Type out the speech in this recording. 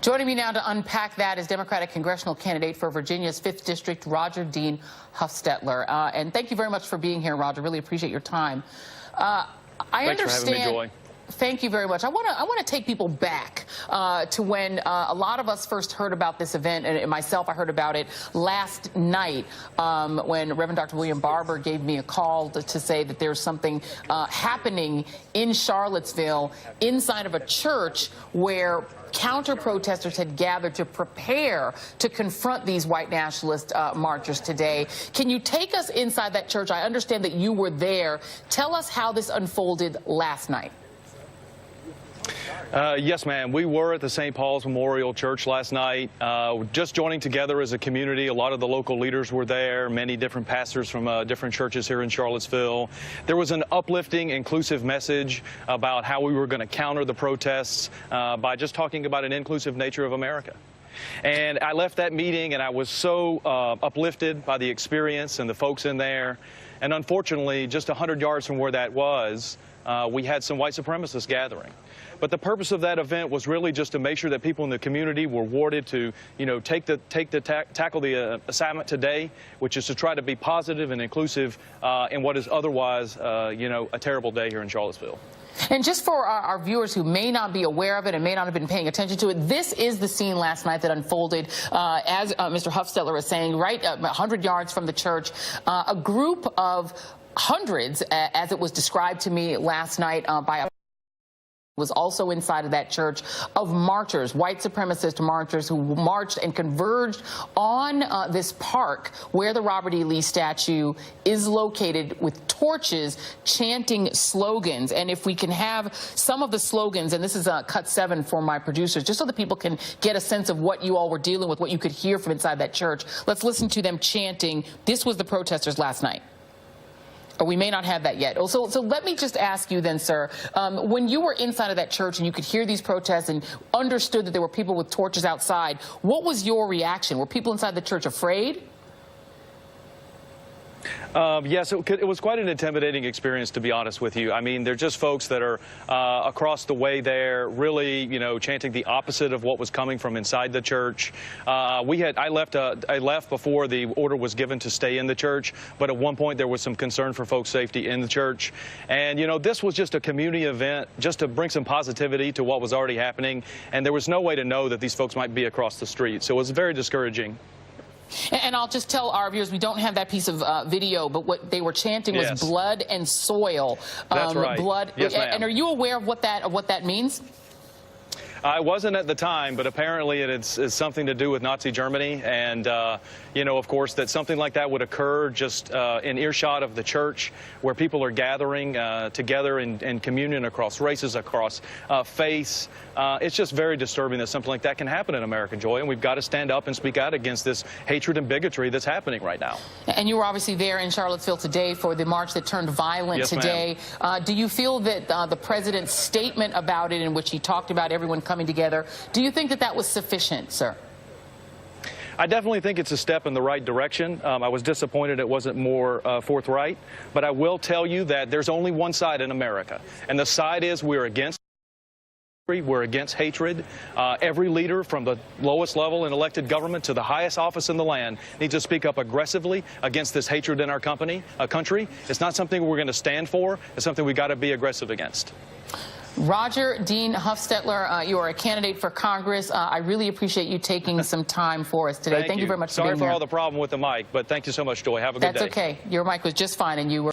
Joining me now to unpack that is Democratic congressional candidate for Virginia's 5th District, Roger Dean Huffstetler. And thank you very much for being here, Roger. Really appreciate your time. Thanks for having me, Joy. Thank you very much. I want to take people back to when a lot of us first heard about this event, and myself, I heard about it last night when Reverend Dr. William Barber gave me a call to say that there's something happening in Charlottesville inside of a church where counter-protesters had gathered to prepare to confront these white nationalist marchers today. Can you take us inside that church? I understand that you were there. Tell us how this unfolded last night. Yes, ma'am. We were at the St. Paul's Memorial Church last night, just joining together as a community. A lot of the local leaders were there, many different pastors from different churches here in Charlottesville. There was an uplifting, inclusive message about how we were going to counter the protests by just talking about an inclusive nature of America. And I left that meeting, and I was so uplifted by the experience and the folks in there. And unfortunately, just 100 yards from where that was, we had some white supremacists gathering. But the purpose of that event was really just to make sure that people in the community were warded to, tackle the assignment today, which is to try to be positive and inclusive in what is otherwise, a terrible day here in Charlottesville. And just for our viewers who may not be aware of it and may not have been paying attention to it, this is the scene last night that unfolded, as Mr. Huffstetler is saying, right 100 yards from the church. A group of hundreds, as it was described to me last night by a was also inside of that church, of marchers, white supremacist marchers who marched and converged on this park where the Robert E. Lee statue is located with torches chanting slogans. And if we can have some of the slogans, and this is cut 7 for my producers, just so that people can get a sense of what you all were dealing with, what you could hear from inside that church. Let's listen to them chanting. This was the protesters last night. We may not have that yet. So let me just ask you then, sir, when you were inside of that church and you could hear these protests and understood that there were people with torches outside, what was your reaction? Were people inside the church afraid? Yes, it was quite an intimidating experience, to be honest with you. I mean, they're just folks that are across the way there, really, chanting the opposite of what was coming from inside the church. I left before the order was given to stay in the church, but at one point there was some concern for folks' safety in the church. And, this was just a community event just to bring some positivity to what was already happening. And there was no way to know that these folks might be across the street. So it was very discouraging. And I'll just tell our viewers, we don't have that piece of video, but what they were chanting was blood and soil. That's right. Blood. Yes, ma'am. And are you aware of what that means? I wasn't at the time, but apparently it's something to do with Nazi Germany. And, of course, that something like that would occur just in earshot of the church where people are gathering together in communion across races, across faiths. It's just very disturbing that something like that can happen in America, Joy, and we've got to stand up and speak out against this hatred and bigotry that's happening right now. And you were obviously there in Charlottesville today for the march that turned violent today. Do you feel that the president's statement about it, in which he talked about everyone coming together, do you think that that was sufficient, sir? I definitely think it's a step in the right direction. I was disappointed it wasn't more forthright, but I will tell you that there's only one side in America, and the side is we're against hatred. Every leader from the lowest level in elected government to the highest office in the land needs to speak up aggressively against this hatred in our country. It's not something we're going to stand for. It's something we got to be aggressive against. Roger Dean Huffstetler, you are a candidate for Congress. I really appreciate you taking some time for us today. Thank you very much for being here. Sorry for all the problem with the mic, but thank you so much, Joy. Have a good day. That's okay. Your mic was just fine, and you were